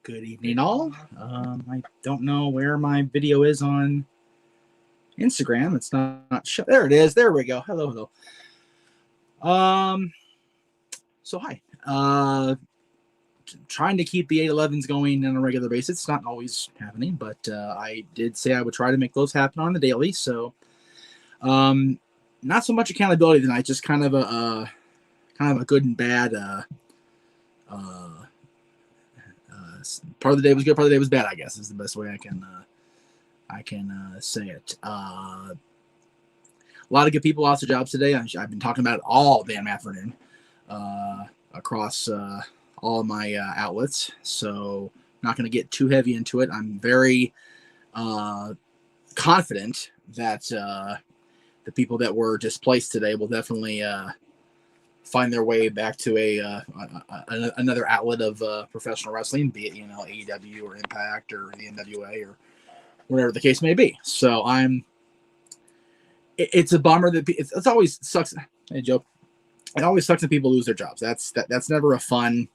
Good evening, all. I don't know where my video is on Instagram. It's not there. It is. There we go. Hello, hello. So hi. Trying to keep the 811s going on a regular basis. It's not always happening, but I did say I would try to make those happen on the daily. So, not so much accountability tonight. Just kind of a good and bad. Part of the day was good, part of the day was bad, I guess is the best way I can say it. A lot of good people lost their jobs today. I've been talking about it all damn afternoon across all my outlets, so not going to get too heavy into it. I'm very confident that the people that were displaced today will definitely find their way back to another outlet of professional wrestling, be it AEW or Impact or the NWA or whatever the case may be. So it's a bummer that it's always sucks. Hey Joe, it always sucks when people lose their jobs. That's never a fun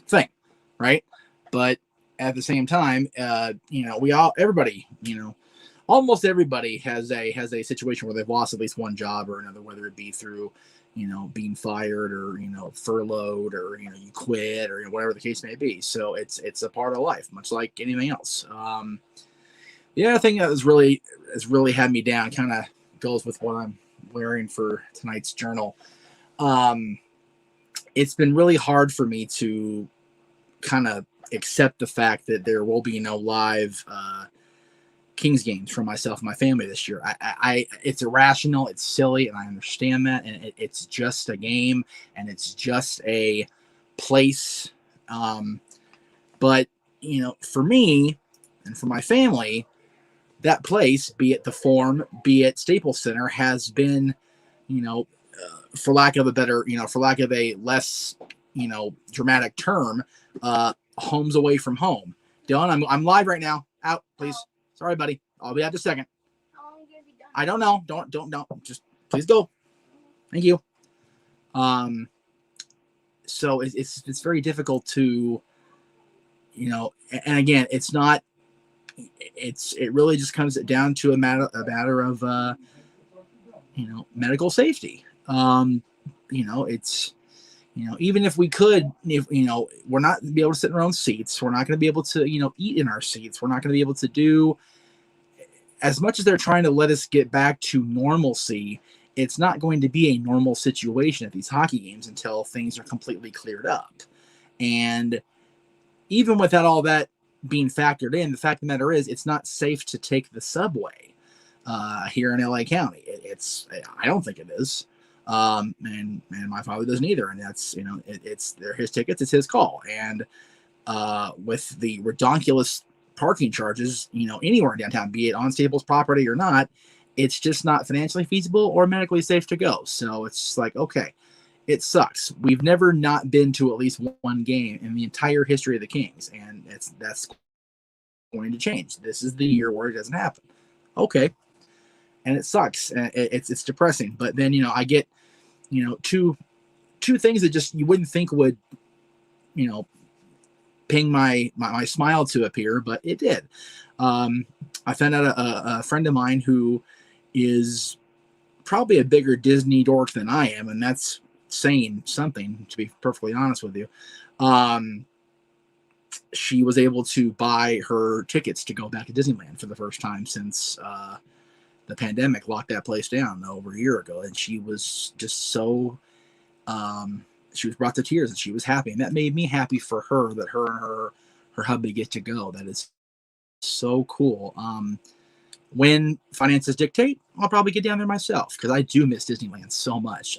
thing, right? But at the same time, almost everybody has a situation where they've lost at least one job or another, whether it be through being fired or furloughed or you quit or whatever the case may be. So it's a part of life, much like anything else. The other thing that has really had me down kind of goes with what I'm wearing for tonight's journal. It's been really hard for me to kind of accept the fact that there will be no live Kings games for myself and my family this year. It's irrational, it's silly, and I understand that. And it's just a game, and it's just a place. But for me and for my family, that place, be it the Forum, be it Staples Center, has been, for lack of a less, dramatic term, homes away from home. Dylan, I'm live right now. Out, please. Sorry, buddy. I'll be out just a second. How long have you done? I don't know. Don't. Just please go. Thank you. So it's very difficult to, and again, it's not. It really just comes down to a matter of medical safety. It's. Even if we could, we're not going to be able to sit in our own seats. We're not going to be able to, eat in our seats. We're not going to be able to do as much as they're trying to let us get back to normalcy. It's not going to be a normal situation at these hockey games until things are completely cleared up. And even without all that being factored in, the fact of the matter is it's not safe to take the subway here in LA County. I don't think it is. And my father doesn't either. And that's, they're his tickets, it's his call. And with the redonkulous parking charges, anywhere in downtown, be it on Staples property or not, it's just not financially feasible or medically safe to go. So it's just like, okay, it sucks. We've never not been to at least one game in the entire history of the Kings. And that's going to change. This is the year where it doesn't happen. Okay. And it sucks. It's depressing. But then, I get, two things that just you wouldn't think would, ping my smile to appear, but it did. I found out a friend of mine who is probably a bigger Disney dork than I am, and that's saying something, to be perfectly honest with you. She was able to buy her tickets to go back to Disneyland for the first time since the pandemic locked that place down over a year ago, and she was just so she was brought to tears, and she was happy, and that made me happy for her that her and her hubby get to go. That is so cool. When finances dictate, I'll probably get down there myself because I do miss Disneyland so much.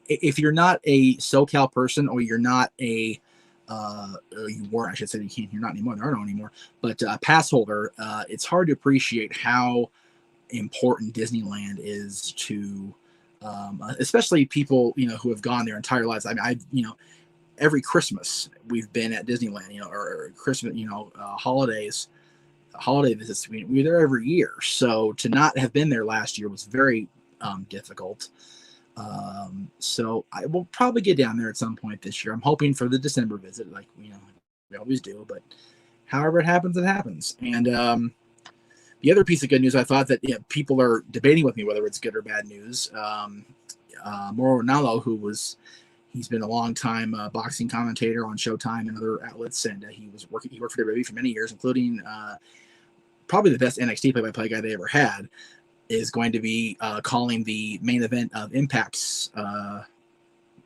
If you're not a SoCal person, or you're not a you weren't, I should say, you're not anymore. There are no anymore, but a pass holder, it's hard to appreciate how important Disneyland is to, especially people who have gone their entire lives. I mean, every Christmas we've been at Disneyland, or Christmas, holiday visits. We're there every year, so to not have been there last year was very difficult. So I will probably get down there at some point this year. I'm hoping for the December visit, like We always do, but however it happens, it happens. And the other piece of good news, I thought that people are debating with me whether it's good or bad news. Mauro Ranallo, he's been a long time boxing commentator on Showtime and other outlets, and he worked for WWE for many years, including probably the best NXT play-by-play guy they ever had, is going to be calling the main event of Impact's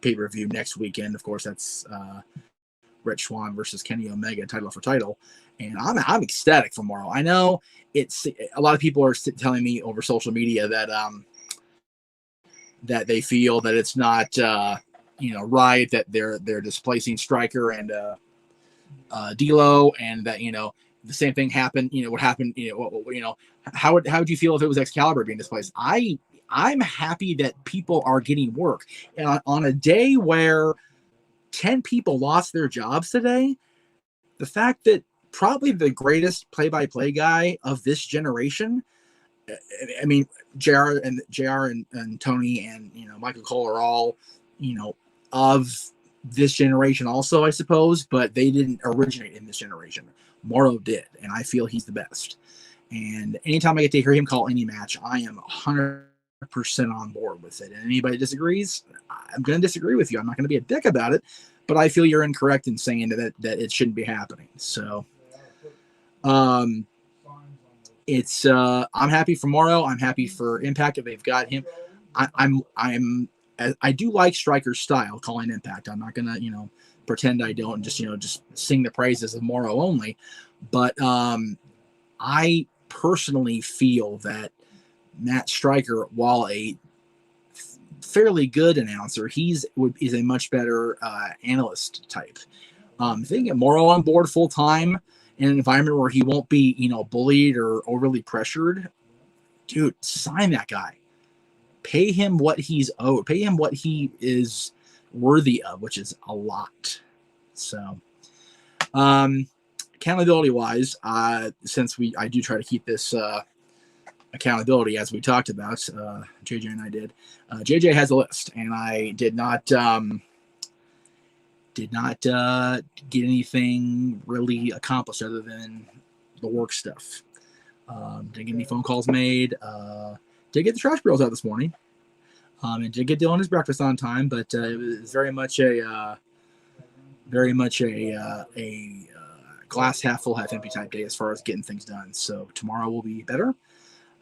pay-per-view next weekend. Of course, that's Rich Swann versus Kenny Omega, title for title. And I'm ecstatic for Mauro. I know it's a lot of people are telling me over social media that that they feel that it's not right that they're displacing Striker and D'Lo, and that the same thing happened. What happened? How would you feel if it was Excalibur being displaced? I'm happy that people are getting work, and on a day where 10 people lost their jobs today, the fact that probably the greatest play-by-play guy of this generation, I mean, JR and Tony and Michael Cole are all of this generation also, I suppose, but they didn't originate in this generation. Mauro did, and I feel he's the best. And anytime I get to hear him call any match, I am 100% on board with it. And anybody disagrees, I'm going to disagree with you. I'm not going to be a dick about it, but I feel you're incorrect in saying that it shouldn't be happening. So, it's I'm happy for Mauro. I'm happy for Impact if they've got him. I do like Striker's style, calling Impact. I'm not gonna pretend I don't and just sing the praises of Mauro only. But I personally feel that Matt Striker, while a fairly good announcer, is a much better analyst type. If they can get Mauro on board full time in an environment where he won't be bullied or overly pressured, dude, sign that guy. Pay him what he's owed. Pay him what he is worthy of, which is a lot. So, accountability wise, since I do try to keep this accountability as we talked about, JJ and I did. JJ has a list, and I did not get anything really accomplished other than the work stuff. Didn't get any phone calls made. Did get the trash barrels out this morning. And did get Dylan his breakfast on time, but it was very much a glass half full, half empty type day as far as getting things done. So tomorrow will be better.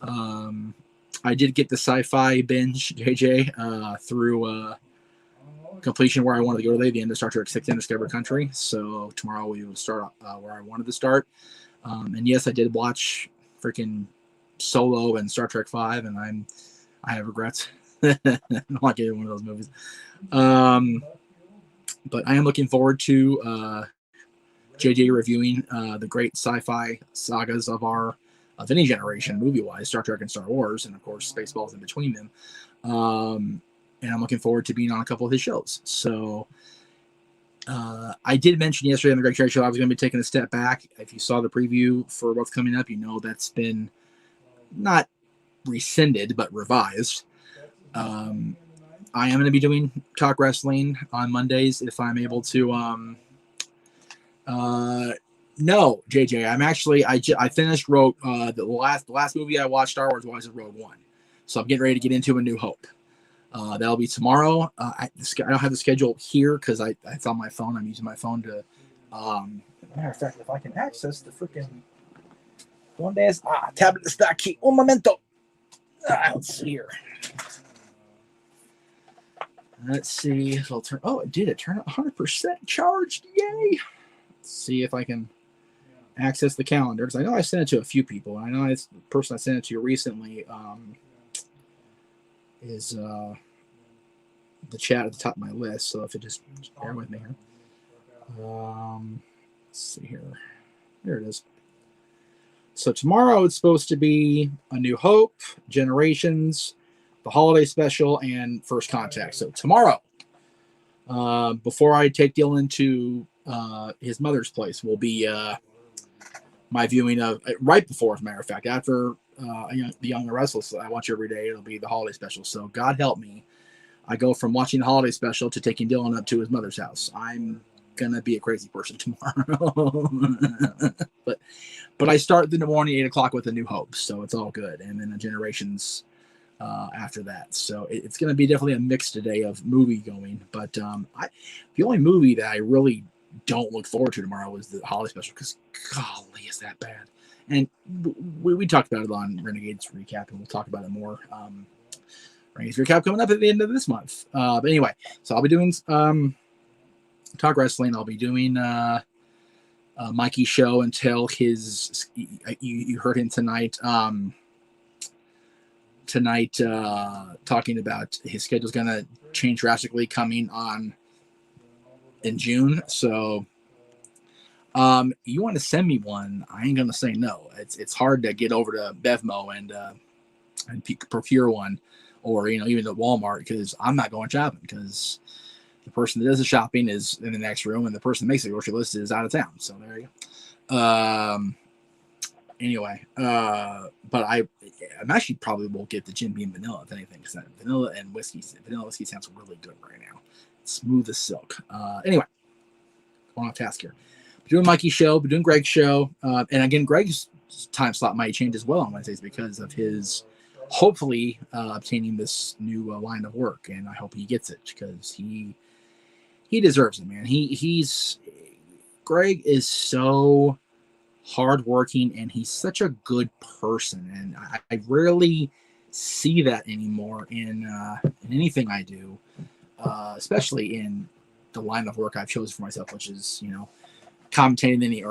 I did get the sci-fi binge, JJ, through completion where I wanted to go today, the end of Star Trek 6 and Discovery Country. So tomorrow we will start where I wanted to start. And yes, I did watch freaking Solo and Star Trek 5, and I have regrets. Not getting one of those movies. But I am looking forward to JJ reviewing the great sci-fi sagas of any generation, movie-wise, Star Trek and Star Wars, and of course Spaceballs in between them. And I'm looking forward to being on a couple of his shows. So I did mention yesterday on the Greg Cherry Show I was going to be taking a step back. If you saw the preview for what's coming up, that's been not rescinded, but revised. I am going to be doing Talk Wrestling on Mondays if I'm able to. No, JJ, I'm actually I finished Rogue. The last movie I watched Star Wars was Rogue One, so I'm getting ready to get into A New Hope. That'll be tomorrow. I don't have the schedule here because it's on my phone. I'm using my phone to. Matter of fact, if I can access the freaking one day, tablet is back key. Un momento. Let's see here. Let's see if it'll turn. Oh, it did. It turned 100% charged. Yay! Let's see if I can access the calendar because I know I sent it to a few people. And I know the person I sent it to recently is the chat at the top of my list. So if it just bear with me here. Let's see here. There it is. So tomorrow it's supposed to be A New Hope, Generations, the holiday special, and First Contact. So tomorrow, before I take Dylan to his mother's place, will be my viewing of right before, as a matter of fact, after The Young and Restless I watch every day. It'll be the holiday special. So God help me, I go from watching the holiday special to taking Dylan up to his mother's house. I'm gonna be a crazy person tomorrow. but I start in the morning 8 o'clock with A New Hope, so it's all good. And then the Generations after that. So it's going to be definitely a mixed day of movie going. But the only movie that I really don't look forward to tomorrow is the holiday special, because golly, is that bad. And we talked about it on Renegades Recap, and we'll talk about it more. Renegades Recap coming up at the end of this month. But anyway, so I'll be doing Talk Wrestling. I'll be doing Mikey's show until his, you heard him tonight. Talking about his schedule's going to change drastically coming on in June. So you want to send me one, I ain't going to say no. It's hard to get over to Bevmo and procure one, or even at Walmart, because I'm not going shopping, because the person that does the shopping is in the next room, and the person that makes the grocery list is out of town. So there you go. Anyway, but I'm actually probably will get the Jim Beam Vanilla, if anything, because vanilla whiskey sounds really good right now. It's smooth as silk. Anyway, going off task here. We're doing Mikey's show, we're doing Greg's show, and again, Greg's time slot might change as well on Wednesdays because of his hopefully obtaining this new line of work, and I hope he gets it, because he deserves it, man. Greg is so hardworking, and he's such a good person, and I rarely see that anymore in anything I do, especially in the line of work I've chosen for myself, which is commentating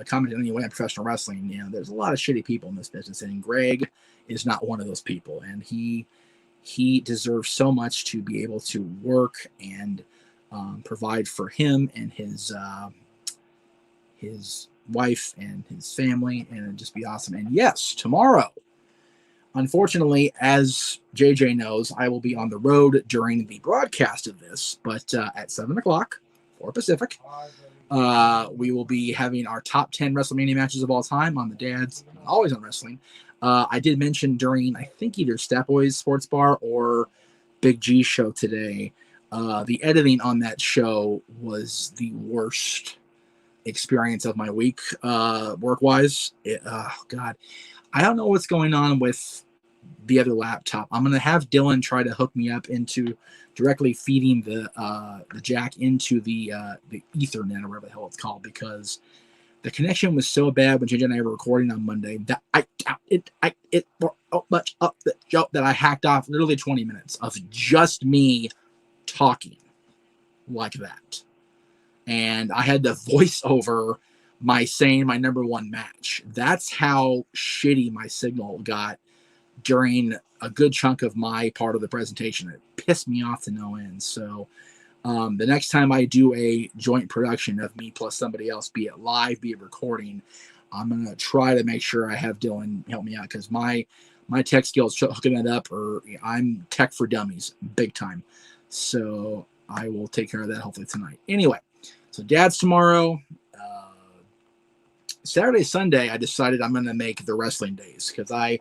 commenting anyway on professional wrestling. There's a lot of shitty people in this business, and Greg is not one of those people, and he deserves so much to be able to work and provide for him and his wife and his family, and it'd just be awesome. And yes, tomorrow, unfortunately, as JJ knows, I will be on the road during the broadcast of this, but at 7 o'clock, 4 Pacific, we will be having our top 10 WrestleMania matches of all time on the Dad's Always on Wrestling. I did mention during, I think, either Stat Boys Sports Bar or Big G show today, the editing on that show was the worst experience of my week, work-wise. God, I don't know what's going on with the other laptop. I'm gonna have Dylan try to hook me up into directly feeding the jack into the Ethernet, or whatever the hell it's called, because the connection was so bad when JJ and I were recording on Monday that it brought so much up the joke that I hacked off literally 20 minutes of just me talking like that. And I had to voice over my saying my number one match. That's how shitty my signal got during a good chunk of my part of the presentation. It pissed me off to no end. So the next time I do a joint production of me plus somebody else, be it live, be it recording, I'm going to try to make sure I have Dylan help me out, because my tech skills hooking that up, or I'm tech for dummies big time. So I will take care of that hopefully tonight. Anyway, so Dad's tomorrow. Saturday, Sunday, I decided I'm going to make the wrestling days, because I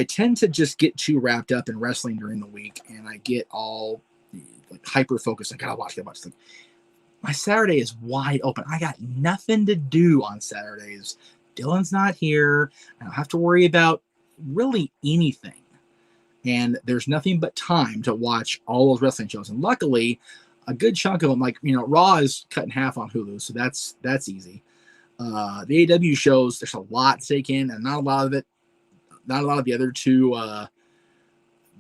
tend to just get too wrapped up in wrestling during the week, and I get all like hyper focused. I gotta watch. Like, my Saturday is wide open. I got nothing to do on Saturdays. Dylan's not here. I don't have to worry about really anything, and there's nothing but time to watch all those wrestling shows. And luckily, a good chunk of them, like Raw, is cut in half on Hulu, so that's easy. The AEW shows, there's a lot to take in, and not a lot of the other two,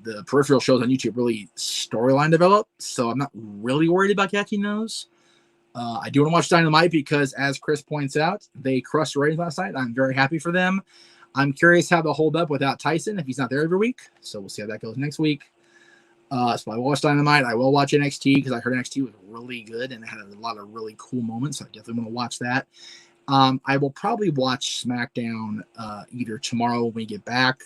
the peripheral shows on YouTube really storyline develop, so I'm not really worried about catching those. I do want to watch Dynamite because, as Chris points out, they crushed ratings last night. I'm very happy for them. I'm curious how they'll hold up without Tyson if he's not there every week, so we'll see how that goes next week. So I will watch Dynamite. I will watch NXT because I heard NXT was really good and it had a lot of really cool moments, so I definitely want to watch that. I will probably watch SmackDown either tomorrow when we get back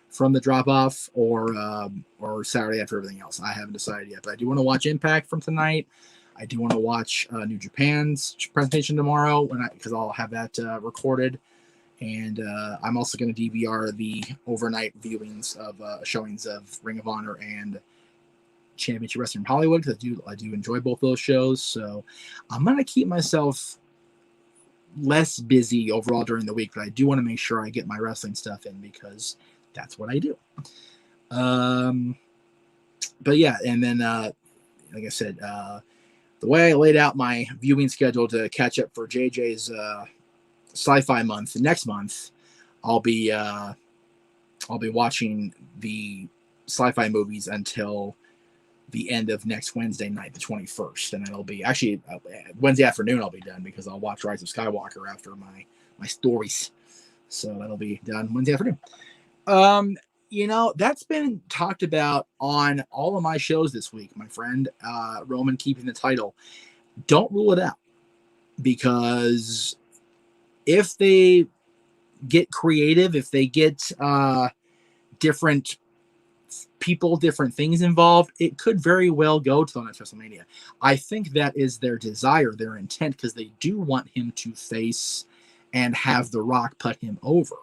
from the drop-off, or Saturday after everything else. I haven't decided yet, but I do want to watch Impact from tonight. I do want to watch New Japan's presentation tomorrow because I'll have that recorded. And I'm also going to DVR the overnight viewings of showings of Ring of Honor and Championship Wrestling from Hollywood, because I do enjoy both those shows. So I'm gonna keep myself less busy overall during the week, but I do want to make sure I get my wrestling stuff in because that's what I do. But yeah, and then like I said, the way I laid out my viewing schedule to catch up for JJ's sci-fi month next month, I'll be watching the sci-fi movies until the end of next Wednesday night, the 21st, and it'll be actually Wednesday afternoon. I'll be done because I'll watch Rise of Skywalker after my stories, so that'll be done Wednesday afternoon. That's been talked about on all of my shows this week, my friend. Roman keeping the title. Don't rule it out, because if they get creative, if they get different people, different things involved, it could very well go to the next WrestleMania. I think that is their desire, their intent, because they do want him to face and have The Rock put him over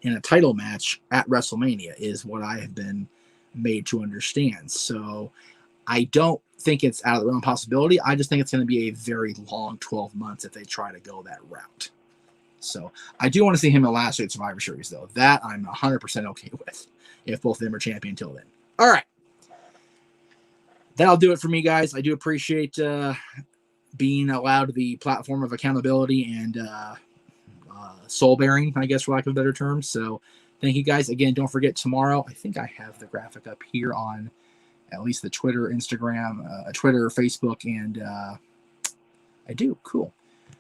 in a title match at WrestleMania, is what I have been made to understand. So I don't think it's out of the realm of possibility. I just think it's going to be a very long 12 months if they try to go that route. So I do want to see him in the last eight Survivor Series, though. That I'm 100% okay with, if both of them are champion until then. All right. That'll do it for me, guys. I do appreciate being allowed the platform of accountability and soul bearing, I guess, for lack of a better term. So thank you, guys. Again, don't forget tomorrow. I think I have the graphic up here on at least the Twitter, Instagram, Twitter, Facebook, and I do. Cool.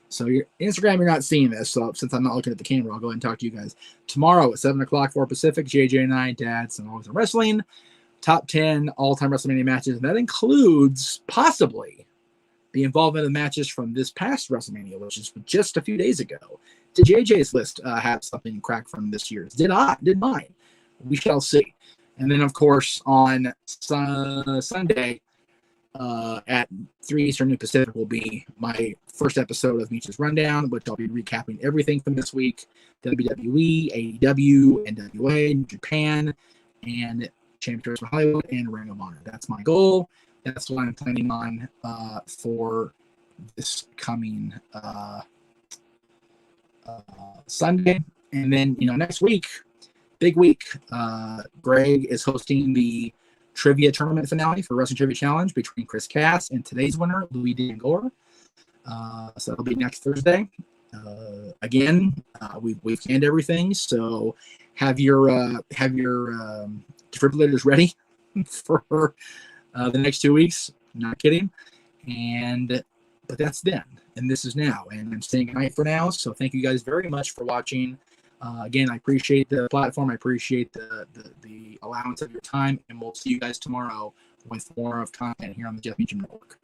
So your Instagram, you're not seeing this. So since I'm not looking at the camera, I'll go ahead and talk to you guys tomorrow at 7 o'clock for Pacific. JJ and I, Dads and Always in Wrestling, top 10 all-time WrestleMania matches. And that includes possibly the involvement of matches from this past WrestleMania, which is just a few days ago. Did JJ's list have something cracked from this year's? Did mine? We shall see. And then, of course, on Sunday, at 3 Eastern, New Pacific, will be my first episode of Meech's Rundown, which I'll be recapping everything from this week: WWE, AEW, NWA, New Japan, and Championship from Hollywood, and Ring of Honor. That's my goal. That's what I'm planning on for this coming Sunday. And then, next week, big week. Greg is hosting the trivia tournament finale for Wrestling Trivia Challenge between Chris Cass and today's winner, Louis D'Angora. So that'll be next Thursday. Again, we've canned everything, so have your defibrillators ready for the next 2 weeks. Not kidding. But that's then, and this is now, and I'm staying night for now. So thank you guys very much for watching. Again, I appreciate the platform. I appreciate the allowance of your time, and we'll see you guys tomorrow with more of content here on the Jeff Meacham Network.